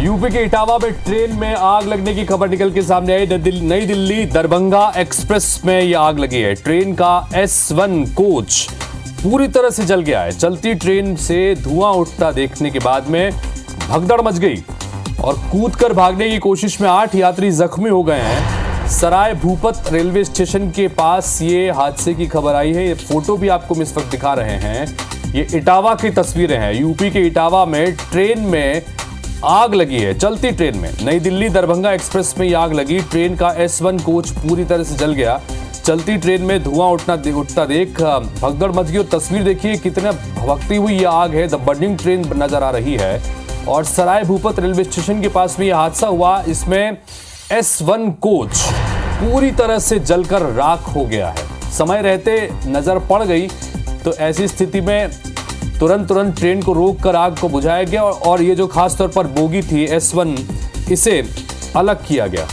UP के इटावा में train में आग लगने की खबर निकल के सामने आई। नई दिल्ली दरभंगा एक्सप्रेस में यह आग लगी है। ट्रेन का S1 कोच पूरी तरह से जल गया है। चलती ट्रेन से धुआं उठता देखने के बाद में भगदड़ मच गई और कूदकर भागने की कोशिश में 8 यात्री जख्मी हो गए हैं। सराय भूपत रेलवे स्टेशन के पास ये हादसे की खबर आई है। ये फोटो भी आपको इस वक्त दिखा रहे हैं। ये इटावा की तस्वीरें हैं। यूपी के इटावा में ट्रेन में आग लगी है। चलती ट्रेन में नई दिल्ली दरभंगा एक्सप्रेस में यह आग लगी। ट्रेन का S1 कोच पूरी तरह से जल गया। चलती ट्रेन में धुआं उठता देख भगदड़ मच गई। और तस्वीर देखिए कितना भभकती हुई यह आग है। द बर्निंग ट्रेन नजर आ रही है और सराय भूपत रेलवे स्टेशन के पास में यह हादसा हुआ। इसमें S1 कोच पूरी तरह से जलकर राख हो गया है। समय रहते नजर पड़ गई तो ऐसी स्थिति में तुरंत ट्रेन को रोककर आग को बुझाया गया और ये जो खास तौर पर बोगी थी S1 इसे अलग किया गया।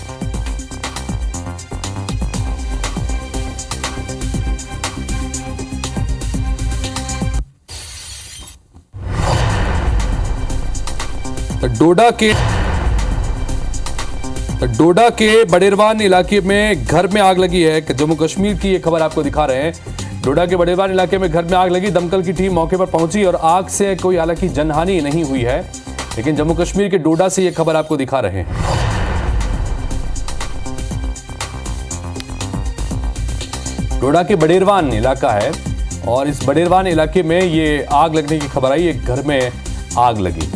डोडा के बडेरवान इलाके में घर में आग लगी है। जम्मू कश्मीर की ये खबर आपको दिखा रहे हैं। डोडा के बडेरवान इलाके में घर में आग लगी। दमकल की टीम मौके पर पहुंची और आग से कोई हालांकि जनहानि नहीं हुई है, लेकिन जम्मू कश्मीर के डोडा से ये खबर आपको दिखा रहे हैं। डोडा के बडेरवान इलाका है और इस बडेरवान इलाके में ये आग लगने की खबर आई। एक घर में आग लगी।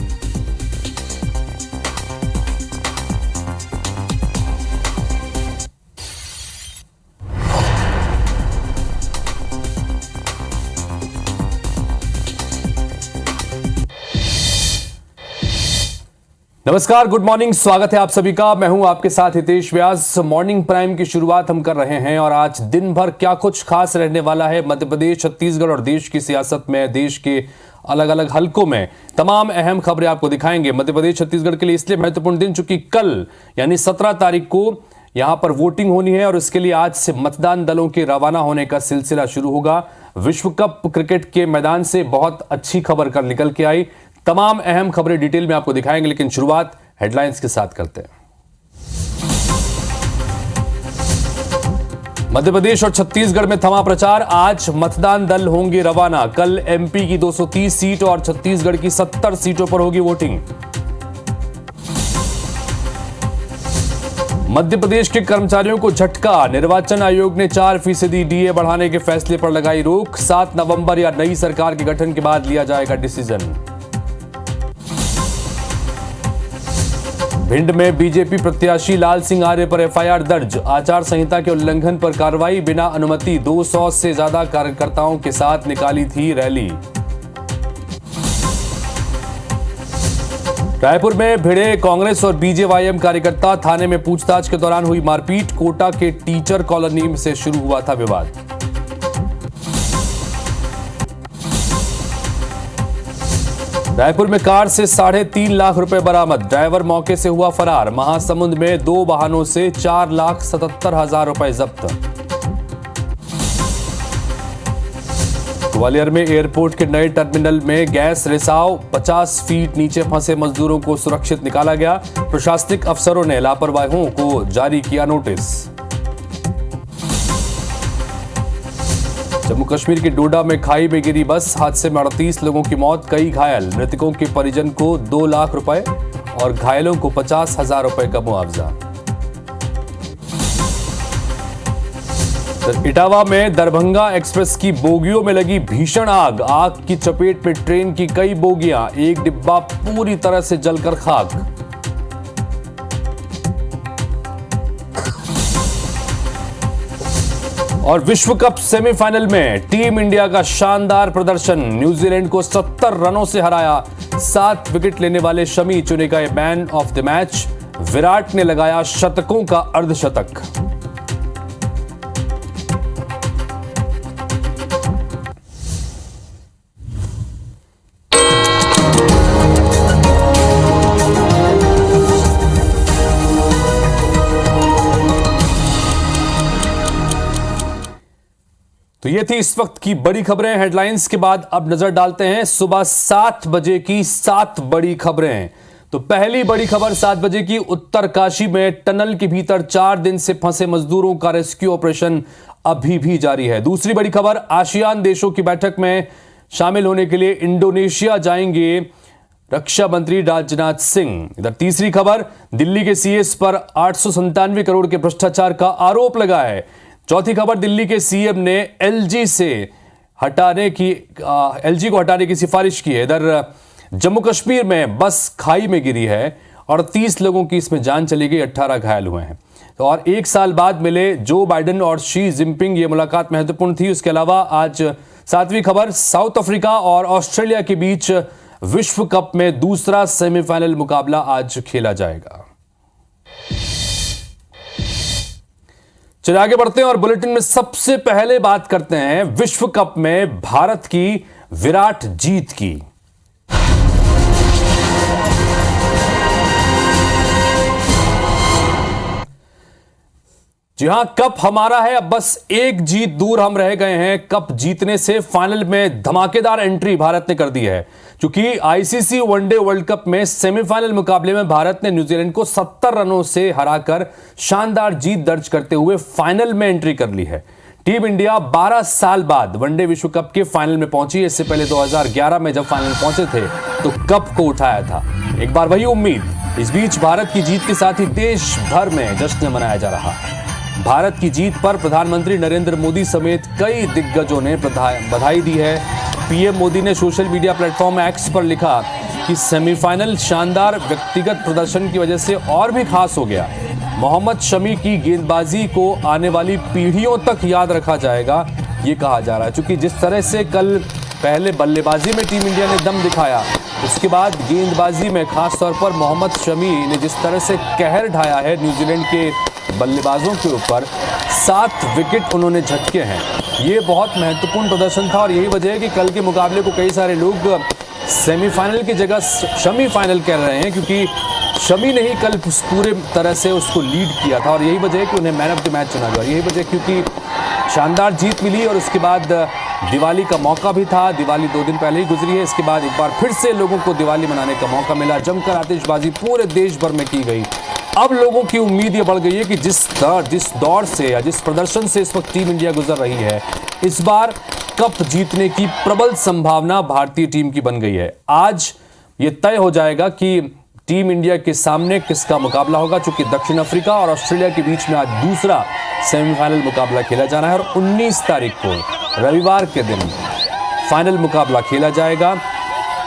नमस्कार, गुड मॉर्निंग, स्वागत है आप सभी का। मैं हूं आपके साथ हितेश व्यास। मॉर्निंग प्राइम की शुरुआत हम कर रहे हैं और आज दिन भर क्या कुछ खास रहने वाला है मध्य प्रदेश, छत्तीसगढ़ और देश की सियासत में, देश के अलग अलग हलकों में तमाम अहम खबरें आपको दिखाएंगे। मध्य प्रदेश छत्तीसगढ़ के लिए इसलिए महत्वपूर्ण दिन चूंकि कल यानी 17 तारीख को यहां पर वोटिंग होनी है और इसके लिए आज से मतदान दलों के रवाना होने का सिलसिला शुरू होगा। विश्व कप क्रिकेट के मैदान से बहुत अच्छी खबर कल निकल के आई। तमाम अहम खबरें डिटेल में आपको दिखाएंगे, लेकिन शुरुआत हेडलाइंस के साथ करते हैं। मध्य प्रदेश और छत्तीसगढ़ में थमा प्रचार। आज मतदान दल होंगे रवाना। कल MP की 230 सीट और छत्तीसगढ़ की 70 सीटों पर होगी वोटिंग। मध्य प्रदेश के कर्मचारियों को झटका। निर्वाचन आयोग ने 4% DA बढ़ाने के फैसले पर लगाई रोक। 7 नवंबर या नई सरकार के गठन के बाद लिया जाएगा डिसीजन। भिंड में बीजेपी प्रत्याशी लाल सिंह आर्य पर FIR दर्ज। आचार संहिता के उल्लंघन पर कार्रवाई। बिना अनुमति 200 से ज्यादा कार्यकर्ताओं के साथ निकाली थी रैली। रायपुर में भिड़े कांग्रेस और BJYM कार्यकर्ता। थाने में पूछताछ के दौरान हुई मारपीट। कोटा के टीचर कॉलोनी से शुरू हुआ था विवाद। रायपुर में कार से 3.5 लाख रुपए बरामद। ड्राइवर मौके से हुआ फरार। महासमुंद में 2 वाहनों से 4,77,000 रुपए जब्त। ग्वालियर में एयरपोर्ट के नए टर्मिनल में गैस रिसाव। 50 फीट नीचे फंसे मजदूरों को सुरक्षित निकाला गया। प्रशासनिक अफसरों ने लापरवाहियों को जारी किया नोटिस। जम्मू कश्मीर के डोडा में खाई में गिरी बस। हादसे में 38 लोगों की मौत, कई घायल। मृतकों के परिजन को 2 लाख रुपए और घायलों को 50,000 रुपए का मुआवजा। इटावा में दरभंगा एक्सप्रेस की बोगियों में लगी भीषण आग। आग की चपेट में ट्रेन की कई बोगियां। एक डिब्बा पूरी तरह से जलकर खाक। और विश्व कप सेमीफाइनल में टीम इंडिया का शानदार प्रदर्शन। न्यूजीलैंड को 70 रनों से हराया। 7 विकेट लेने वाले शमी चुने गए man of the match. Virat ने लगाया शतकों का अर्धशतक। तो ये थी इस वक्त की बड़ी खबरें। हेडलाइंस के बाद अब नजर डालते हैं सुबह 7 बजे की 7 बड़ी खबरें। तो पहली बड़ी खबर 7 बजे की, उत्तरकाशी में टनल के भीतर 4 दिन से फंसे मजदूरों का रेस्क्यू ऑपरेशन अभी भी जारी है। दूसरी बड़ी खबर, आसियान देशों की बैठक में शामिल होने के लिए इंडोनेशिया जाएंगे रक्षा मंत्री राजनाथ सिंह। इधर तीसरी खबर, दिल्ली के सीएस पर 897 करोड़ के भ्रष्टाचार का आरोप लगा है। चौथी खबर, दिल्ली के सीएम ने एलजी को हटाने की सिफारिश की है। इधर जम्मू कश्मीर में बस खाई में गिरी है और 30 लोगों की इसमें जान चली गई, 18 घायल हुए हैं। तो और 1 साल बाद मिले जो बाइडेन और शी जिनपिंग, ये मुलाकात महत्वपूर्ण थी। उसके अलावा आज 7वीं खबर, साउथ अफ्रीका और ऑस्ट्रेलिया के बीच विश्व कप में दूसरा सेमीफाइनल मुकाबला आज खेला जाएगा। चलिए आगे बढ़ते हैं और बुलेटिन में सबसे पहले बात करते हैं विश्व कप में भारत की विराट जीत की। जी हां, कप हमारा है, अब बस एक जीत दूर हम रह गए हैं कप जीतने से। फाइनल में धमाकेदार एंट्री भारत ने कर दी है, क्योंकि आईसीसी वनडे वर्ल्ड कप में सेमीफाइनल मुकाबले में भारत ने न्यूजीलैंड को 70 रनों से हराकर शानदार जीत दर्ज करते हुए फाइनल में एंट्री कर ली है। टीम इंडिया 12 साल बाद वनडे विश्व कप के फाइनल में पहुंची। इससे पहले 2011 में जब फाइनल पहुंचे थे तो कप को उठाया था। एक बार वही उम्मीद। इस बीच भारत की जीत के साथ ही देश भर में जश्न मनाया जा रहा है। भारत की जीत पर प्रधानमंत्री नरेंद्र मोदी समेत कई दिग्गजों ने बधाई दी है। पीएम मोदी ने सोशल मीडिया प्लेटफॉर्म एक्स पर लिखा कि सेमीफाइनल शानदार व्यक्तिगत प्रदर्शन की वजह से और भी खास हो गया। मोहम्मद शमी की गेंदबाजी को आने वाली पीढ़ियों तक याद रखा जाएगा, ये कहा जा रहा है। क्योंकि जिस तरह से कल पहले बल्लेबाजी में टीम इंडिया ने दम दिखाया, उसके बाद गेंदबाजी में खासतौर पर मोहम्मद शमी ने जिस तरह से कहर ढाया है न्यूजीलैंड के बल्लेबाजों के ऊपर, 7 विकेट उन्होंने झटके हैं। ये बहुत महत्वपूर्ण प्रदर्शन था और यही वजह है कि कल के मुकाबले को कई सारे लोग सेमीफाइनल की जगह शमी फाइनल कह रहे हैं, क्योंकि शमी ने ही कल पूरे तरह से उसको लीड किया था और यही वजह है कि उन्हें मैन ऑफ द मैच चुना गया। यही वजह क्योंकि शानदार जीत मिली और उसके बाद दिवाली का मौका भी था। दिवाली 2 दिन पहले ही गुजरी है, इसके बाद एक बार फिर से लोगों को दिवाली मनाने का मौका मिला। जमकर आतिशबाजी पूरे देश भर में की गई। अब लोगों की उम्मीद ये बढ़ गई है कि जिस दौर से या जिस प्रदर्शन से इस वक्त टीम इंडिया गुजर रही है, इस बार कप जीतने की प्रबल संभावना भारतीय टीम की बन गई है। आज ये तय हो जाएगा कि टीम इंडिया के सामने किसका मुकाबला होगा, चूंकि दक्षिण अफ्रीका और ऑस्ट्रेलिया के बीच में आज दूसरा सेमीफाइनल मुकाबला खेला जाना है और 19 तारीख को रविवार के दिन फाइनल मुकाबला खेला जाएगा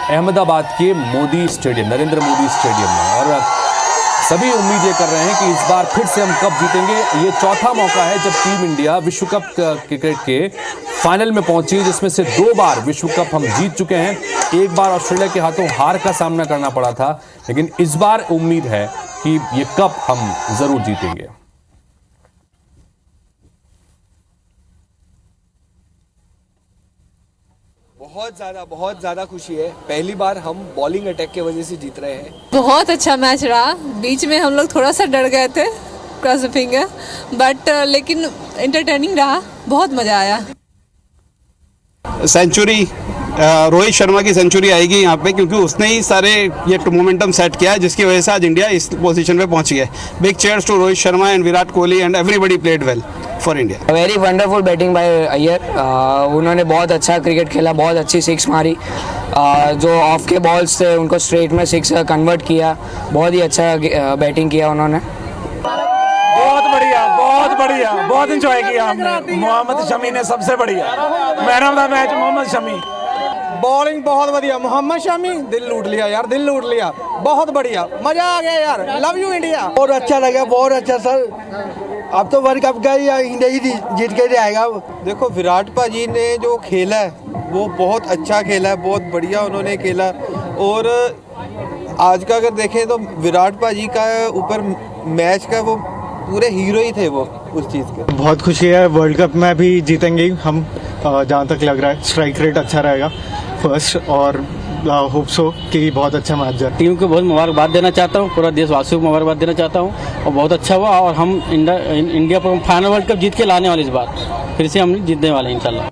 अहमदाबाद के मोदी स्टेडियम, नरेंद्र मोदी स्टेडियम में। और सभी उम्मीद ये कर रहे हैं कि इस बार फिर से हम कप जीतेंगे। ये चौथा मौका है जब टीम इंडिया विश्व कप क्रिकेट के फाइनल में पहुंची, जिसमें से 2 बार विश्व कप हम जीत चुके हैं। एक बार ऑस्ट्रेलिया के हाथों हार का सामना करना पड़ा था, लेकिन इस बार उम्मीद है कि ये कप हम जरूर जीतेंगे। बहुत ज़्यादा खुशी है। पहली बार हम बॉलिंग अटैक के वजह से जीत रहे हैं। बहुत अच्छा मैच रहा। बीच में हम लोग थोड़ा सा डर गए थे क्रॉस द फिंगर, बट लेकिन एंटरटेनिंग रहा, बहुत मज़ा आया। सेंचुरी रोहित शर्मा की सेंचुरी आएगी यहाँ पे, क्योंकि उसने ही सारे ये मोमेंटम सेट किया है, जिसकी वजह से आज इंडिया इस पोजीशन पे पहुंची है। Big cheers to Rohit Sharma and Virat Kohli and everybody played well for India. Very wonderful batting by Iyer. उन्होंने बहुत अच्छा क्रिकेट खेला, बहुत अच्छी 6 मारी। जो ऑफ के बॉल्स थे उनको स्ट्रेट में 6 कन्वर्ट किया। बहुत ही अच्छा बैटिंग किया उन्होंने। बहुत बढ़िया, बहुत इंजॉय किया हमने। मोहम्मद शमी ने सबसे बढ़िया man of the match, Mohammed Shami. Bowling बहुत बढ़िया, मोहम्मद शमी दिल लूट लिया यार, दिल लूट लिया। बहुत बढ़िया, मजा आ गया यार। Love you India. बहुत अच्छा लगा, बहुत अच्छा सर। अब तो वर्ल्ड कप का ही इंडिया ही जीत के जाएगा। देखो विराट भाजी ने जो खेला है वो बहुत अच्छा खेला है, बहुत बढ़िया उन्होंने खेला। और आज का अगर देखें तो विराट भाजी का ऊपर मैच का वो पूरे हीरो ही थे वो उस चीज़ के। बहुत खुशी है, वर्ल्ड कप में भी जीतेंगे हम, जहाँ तक लग रहा है। स्ट्राइक रेट अच्छा रहेगा फर्स्ट, और होप सो कि बहुत अच्छा मैच जाए। टीम को बहुत मुबारकबाद देना चाहता हूँ, पूरा देशवासियों को मुबारकबाद देना चाहता हूँ, और बहुत अच्छा हुआ। और हम इंडिया पर फाइनल वर्ल्ड कप जीत के लाने वाले, इस बार फिर से हम जीतने वाले हैं इंशाल्लाह।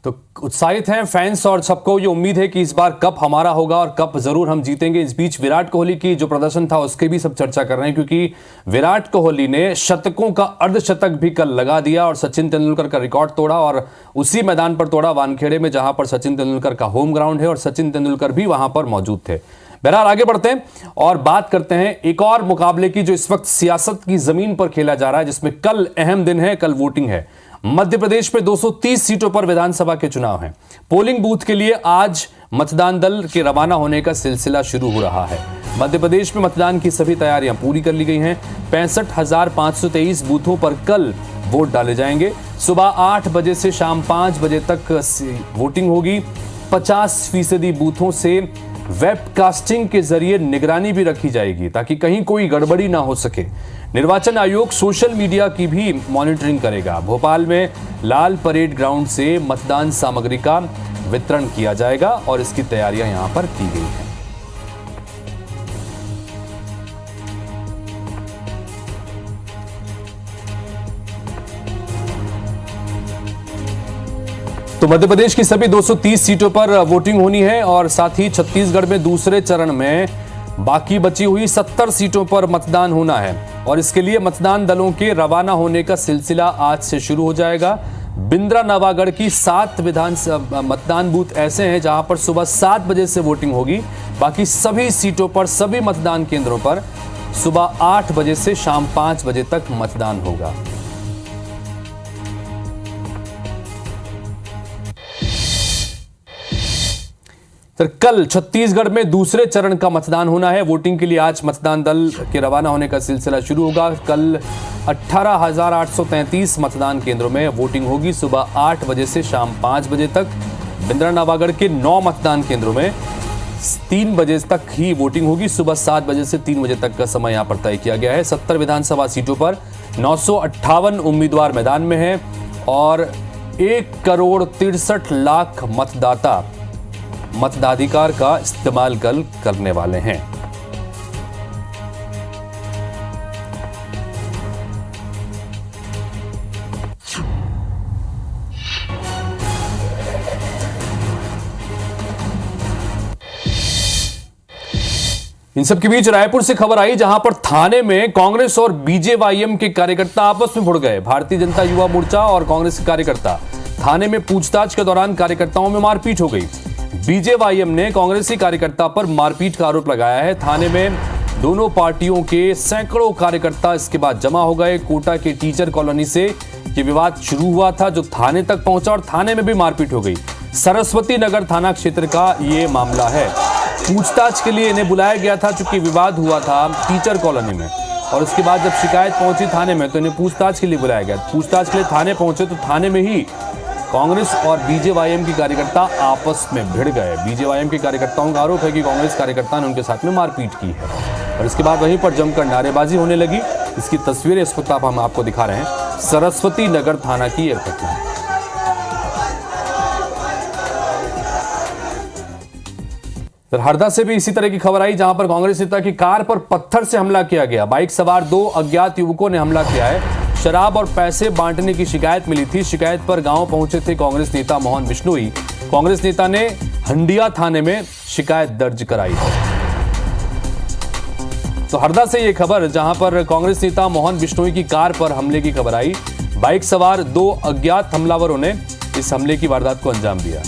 तो उत्साहित हैं फैंस और सबको ये उम्मीद है कि इस बार कप हमारा होगा और कप जरूर हम जीतेंगे। इस बीच विराट कोहली की जो प्रदर्शन था उसकी भी सब चर्चा कर रहे हैं, क्योंकि विराट कोहली ने शतकों का अर्धशतक भी कल लगा दिया और सचिन तेंदुलकर का रिकॉर्ड तोड़ा, और उसी मैदान पर तोड़ा, वानखेड़े में, जहां पर सचिन तेंदुलकर का होम ग्राउंड है और सचिन तेंदुलकर भी वहां पर मौजूद थे। बहरहाल आगे बढ़ते हैं और बात करते हैं एक और मुकाबले की जो इस वक्त सियासत की जमीन पर खेला जा रहा है, जिसमें कल अहम दिन है, कल वोटिंग है। मध्य प्रदेश में 230 सीटों पर विधानसभा के चुनाव हैं। पोलिंग बूथ के लिए आज मतदान दल के रवाना होने का सिलसिला शुरू हो रहा है। मध्य प्रदेश में मतदान की सभी तैयारियां पूरी कर ली गई हैं। 65,523 बूथों पर कल वोट डाले जाएंगे। सुबह 8 बजे से शाम 5 बजे तक वोटिंग होगी। 50% बूथों से वेबकास्टिंग के जरिए निगरानी भी रखी जाएगी ताकि कहीं कोई गड़बड़ी ना हो सके। निर्वाचन आयोग सोशल मीडिया की भी मॉनिटरिंग करेगा। भोपाल में लाल परेड ग्राउंड से मतदान सामग्री का वितरण किया जाएगा और इसकी तैयारियां यहां पर की गई हैं। तो मध्य प्रदेश की सभी 230 सीटों पर वोटिंग होनी है और साथ ही छत्तीसगढ़ में दूसरे चरण में बाकी बची हुई 70 सीटों पर मतदान होना है और इसके लिए मतदान दलों के रवाना होने का सिलसिला आज से शुरू हो जाएगा। बिंद्रा नवागढ़ की 7 विधानसभा मतदान बूथ ऐसे हैं जहां पर सुबह 7 बजे से वोटिंग होगी। बाकी सभी सीटों पर, सभी मतदान केंद्रों पर सुबह 8 बजे से शाम 5 बजे तक मतदान होगा। कल छत्तीसगढ़ में दूसरे चरण का मतदान होना है। वोटिंग के लिए आज मतदान दल के रवाना होने का सिलसिला शुरू होगा। कल 18,833 मतदान केंद्रों में वोटिंग होगी। सुबह 8 बजे से शाम 5 बजे तक। बिंद्रा नवागढ़ के 9 मतदान केंद्रों में 3 बजे तक ही वोटिंग होगी। सुबह 7 बजे से 3 बजे तक का समय यहां पर तय किया गया है। 70 विधानसभा सीटों पर 958 उम्मीदवार मैदान में हैं और 1,63,00,000 मतदाता मतदाधिकार का इस्तेमाल कल करने वाले हैं। इन सब के बीच रायपुर से खबर आई जहां पर थाने में कांग्रेस और बीजेवाईएम के कार्यकर्ता आपस में भिड़ गए। भारतीय जनता युवा मोर्चा और कांग्रेस के कार्यकर्ता थाने में पूछताछ के दौरान कार्यकर्ताओं में मारपीट हो गई। बीजेवाईएम ने कांग्रेसी कार्यकर्ता पर मारपीट का आरोप लगाया है। थाने में दोनों पार्टियों के सैकड़ों कार्यकर्ता इसके बाद जमा हो गए। कोटा के टीचर कॉलोनी से यह विवाद शुरू हुआ था जो थाने तक पहुंचा और थाने में भी मारपीट हो गई। सरस्वती नगर थाना क्षेत्र का यह मामला है। पूछताछ के लिए इन्हें बुलाया गया था चूंकि विवाद हुआ था टीचर कॉलोनी में और उसके बाद जब शिकायत पहुंची थाने में तो इन्हें पूछताछ के लिए बुलाया गया। पूछताछ के लिए थाने पहुंचे तो थाने में ही कांग्रेस और बीजेवाईएम के कार्यकर्ता आपस में भिड़ गए। बीजेवाईएम के कार्यकर्ताओं का आरोप है कि कांग्रेस कार्यकर्ता ने उनके साथ में मारपीट की है और इसके बाद वहीं पर जमकर नारेबाजी होने लगी। इसकी तस्वीरें इस वक्त हम आपको दिखा रहे हैं। सरस्वती नगर थाना की यह घटना है। हरदा से भी इसी तरह की खबर आई जहां पर कांग्रेस नेता की कार पर पत्थर से हमला किया गया। बाइक सवार 2 अज्ञात युवकों ने हमला किया है। शराब और पैसे बांटने की शिकायत मिली थी। शिकायत पर गांव पहुंचे थे कांग्रेस नेता मोहन बिश्नोई। कांग्रेस नेता ने हंडिया थाने में शिकायत दर्ज कराई है। तो हरदा से यह खबर जहां पर कांग्रेस नेता मोहन बिश्नोई की कार पर हमले की खबर आई। बाइक सवार 2 अज्ञात हमलावरों ने इस हमले की वारदात को अंजाम दिया।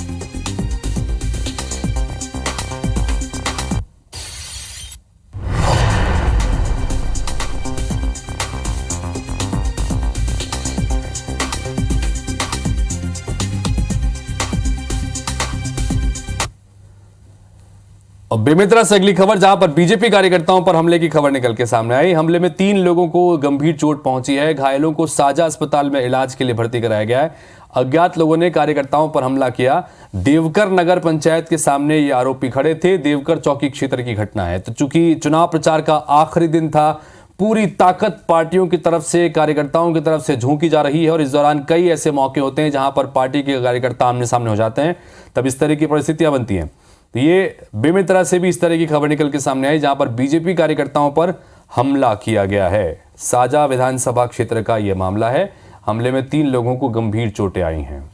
और बेमेतरा से अगली खबर जहां पर बीजेपी कार्यकर्ताओं पर हमले की खबर निकल के सामने आई। हमले में 3 लोगों को गंभीर चोट पहुंची है। घायलों को साजा अस्पताल में इलाज के लिए भर्ती कराया गया है। अज्ञात लोगों ने कार्यकर्ताओं पर हमला किया। देवकर नगर पंचायत के सामने ये आरोपी खड़े थे। देवकर चौकी क्षेत्र की घटना है। तो चूंकि चुनाव प्रचार का आखिरी दिन था, पूरी ताकत पार्टियों की तरफ से, कार्यकर्ताओं की तरफ से झोंकी जा रही है और इस दौरान कई ऐसे मौके होते हैं जहां पर पार्टी के कार्यकर्ता आमने सामने हो जाते हैं, तब इस तरह की परिस्थितियां बनती हैं। तो ये बेमेतरा से भी इस तरह की खबर निकल के सामने आई जहां पर बीजेपी कार्यकर्ताओं पर हमला किया गया है। साजा विधानसभा क्षेत्र का यह मामला है। हमले में 3 लोगों को गंभीर चोटें आई हैं।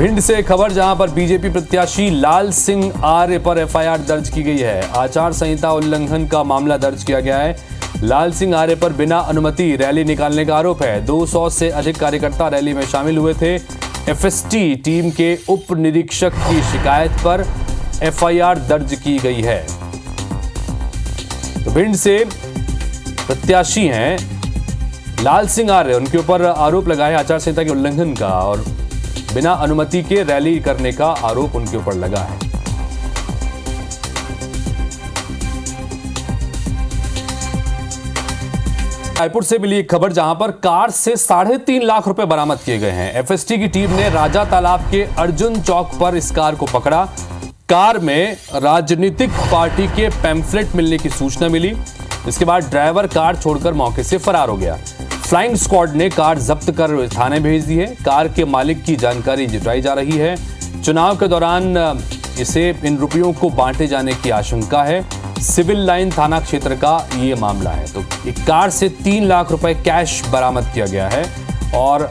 भिंड से खबर जहां पर बीजेपी प्रत्याशी लाल सिंह आर्य पर एफआईआर दर्ज की गई है। आचार संहिता उल्लंघन का मामला दर्ज किया गया है। लाल सिंह आर्य पर बिना अनुमति रैली निकालने का आरोप है। 200 से अधिक कार्यकर्ता रैली में शामिल हुए थे। एफएसटी टीम के उप निरीक्षक की शिकायत पर एफआईआर दर्ज की गई है। तो भिंड से प्रत्याशी हैं लाल सिंह आर्य, उनके ऊपर आरोप लगा है आचार संहिता के उल्लंघन का और बिना अनुमति के रैली करने का आरोप उनके ऊपर लगा है। रायपुर से मिली एक खबर जहां पर कार से 3.5 लाख रुपए बरामद किए गए हैं। एफएसटी की टीम ने राजा तालाब के अर्जुन चौक पर इस कार को पकड़ा। कार में राजनीतिक पार्टी के पैम्फलेट मिलने की सूचना मिली। इसके बाद ड्राइवर कार छोड़कर मौके से फरार हो गया। फ्लाइंग स्क्वाड ने कार जब्त कर थाने भेज दी है। कार के मालिक की जानकारी जुटाई जा रही है। चुनाव के दौरान इसे इन रुपयों को बांटे जाने की आशंका है। सिविल लाइन थाना क्षेत्र का ये मामला है। तो एक कार से 3 लाख रुपए कैश बरामद किया गया है और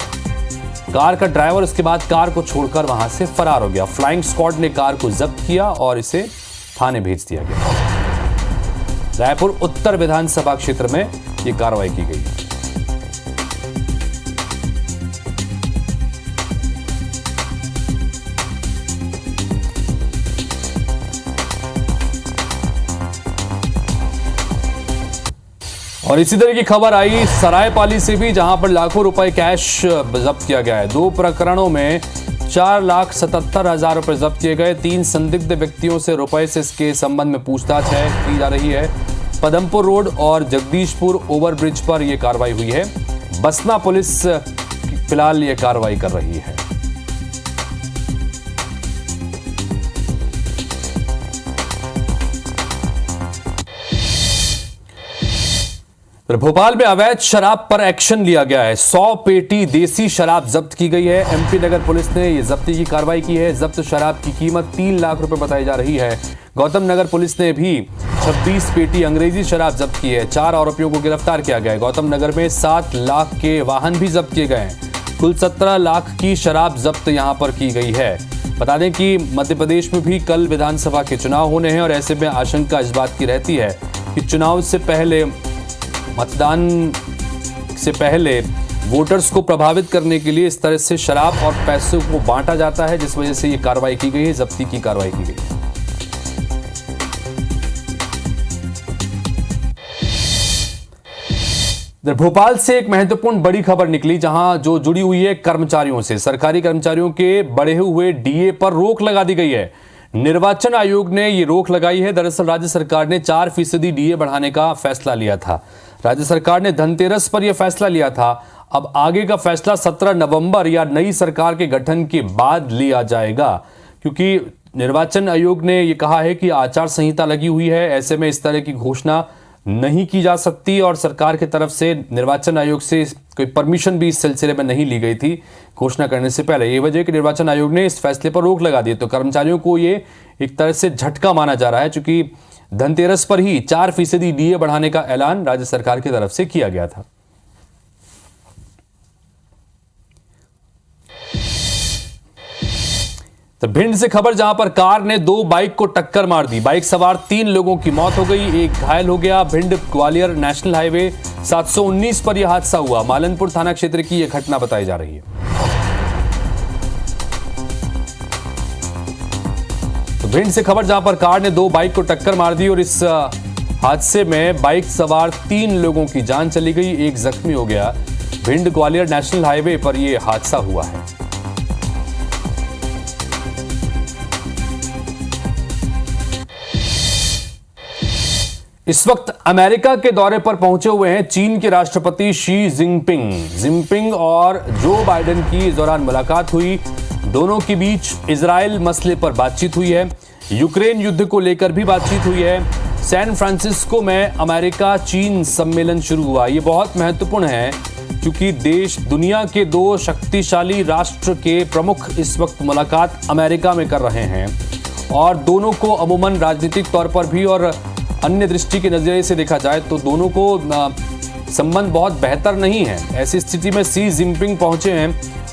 कार का ड्राइवर उसके बाद कार को छोड़कर वहां से फरार हो गया। फ्लाइंग स्क्वाड ने कार को जब्त किया और इसे थाने भेज दिया गया। रायपुर उत्तर विधानसभा क्षेत्र में यह कार्रवाई की गई है। और इसी तरह की खबर आई सरायपाली से भी, जहां पर लाखों रुपए कैश जब्त किया गया है। 2 प्रकरणों में 4,77,000 रुपए जब्त किए गए। 3 संदिग्ध व्यक्तियों से रुपए से इसके संबंध में पूछताछ की जा रही है। पदमपुर रोड और जगदीशपुर ओवरब्रिज पर यह कार्रवाई हुई है। बसना पुलिस फिलहाल यह कार्रवाई कर रही है। भोपाल में अवैध शराब पर एक्शन लिया गया है। 100 पेटी देसी शराब जब्त की गई है। एमपी नगर पुलिस ने यह जब्ती की कार्रवाई की है। जब्त शराब की कीमत 3 लाख रुपए बताई जा रही है। गौतम नगर पुलिस ने भी 26 पेटी अंग्रेजी शराब जब्त की है। 4 आरोपियों को गिरफ्तार किया गया है। गौतम नगर में 7 लाख के वाहन भी जब्त किए गए हैं। कुल 17 लाख की शराब जब्त यहां पर की गई है। बता दें कि मध्य प्रदेश में भी कल विधानसभा के चुनाव होने हैं और ऐसे में आशंका इस बात की रहती है कि चुनाव से पहले, मतदान से पहले वोटर्स को प्रभावित करने के लिए इस तरह से शराब और पैसों को बांटा जाता है, जिस वजह से ये कार्रवाई की गई है, जब्ती की कार्रवाई की गई है। भोपाल से एक महत्वपूर्ण बड़ी खबर निकली, जहां जो जुड़ी हुई है कर्मचारियों से। सरकारी कर्मचारियों के बढ़े हुए डीए पर रोक लगा दी गई है। निर्वाचन आयोग ने ये रोक लगाई है। दरअसल राज्य सरकार ने 4% डीए बढ़ाने का फैसला लिया था। राज्य सरकार ने धनतेरस पर यह फैसला लिया था। अब आगे का फैसला 17 नवंबर या नई सरकार के गठन के बाद लिया जाएगा, क्योंकि निर्वाचन आयोग ने यह कहा है कि आचार संहिता लगी हुई है। ऐसे में इस तरह की घोषणा नहीं की जा सकती और सरकार की तरफ से निर्वाचन आयोग से कोई परमिशन भी इस सिलसिले में नहीं ली गई थी घोषणा करने से पहले। ये वजह कि निर्वाचन आयोग ने इस फैसले पर रोक लगा दी। तो कर्मचारियों को ये एक तरह से झटका माना जा रहा है, क्योंकि धनतेरस पर ही 4% डीए बढ़ाने का ऐलान राज्य सरकार की तरफ से किया गया था। तो भिंड से खबर, जहां पर कार ने 2 बाइक को टक्कर मार दी। बाइक सवार 3 लोगों की मौत हो गई, एक घायल हो गया। भिंड ग्वालियर नेशनल हाईवे 719 पर यह हादसा हुआ। मालनपुर थाना क्षेत्र की यह घटना बताई जा रही है। तो भिंड से खबर, जहां पर कार ने 2 बाइक को टक्कर मार दी और इस हादसे में बाइक सवार 3 लोगों की जान चली गई, एक जख्मी हो गया। भिंड ग्वालियर नेशनल हाईवे पर यह हादसा हुआ है। इस वक्त अमेरिका के दौरे पर पहुंचे हुए हैं चीन के राष्ट्रपति शी जिनपिंग और जो बाइडेन की इस दौरान मुलाकात हुई। दोनों के बीच इजराइल मसले पर बातचीत हुई है। यूक्रेन युद्ध को लेकर भी बातचीत हुई है। सैन फ्रांसिस्को में अमेरिका चीन सम्मेलन शुरू हुआ। ये बहुत महत्वपूर्ण है, क्योंकि दुनिया के 2 शक्तिशाली राष्ट्र के प्रमुख इस वक्त मुलाकात अमेरिका में कर रहे हैं और दोनों को अमूमन राजनीतिक तौर पर भी और अन्य दृष्टि के नजरिए से देखा जाए तो दोनों को संबंध बहुत बेहतर नहीं है। ऐसी स्थिति में शी जिनपिंग पहुंचे हैं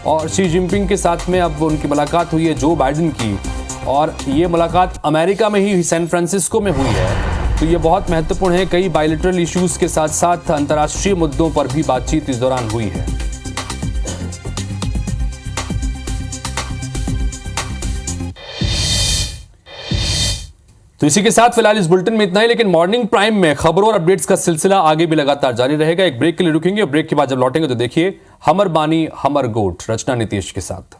और शी जिनपिंग के साथ में अब उनकी मुलाकात हुई है जो बाइडेन की, और ये मुलाकात अमेरिका में ही सैन फ्रांसिस्को में हुई है। तो ये बहुत महत्वपूर्ण है। कई बायलैटरल इश्यूज के साथ साथ अंतर्राष्ट्रीय मुद्दों पर भी बातचीत इस दौरान हुई है। तो इसी के साथ फिलहाल इस बुलेटिन में इतना ही, लेकिन मॉर्निंग प्राइम में खबरों और अपडेट्स का सिलसिला आगे भी लगातार जारी रहेगा। एक ब्रेक के लिए रुकेंगे, ब्रेक के बाद जब लौटेंगे तो देखिए हमर बानी हमर गोठ रचना नीतीश के साथ।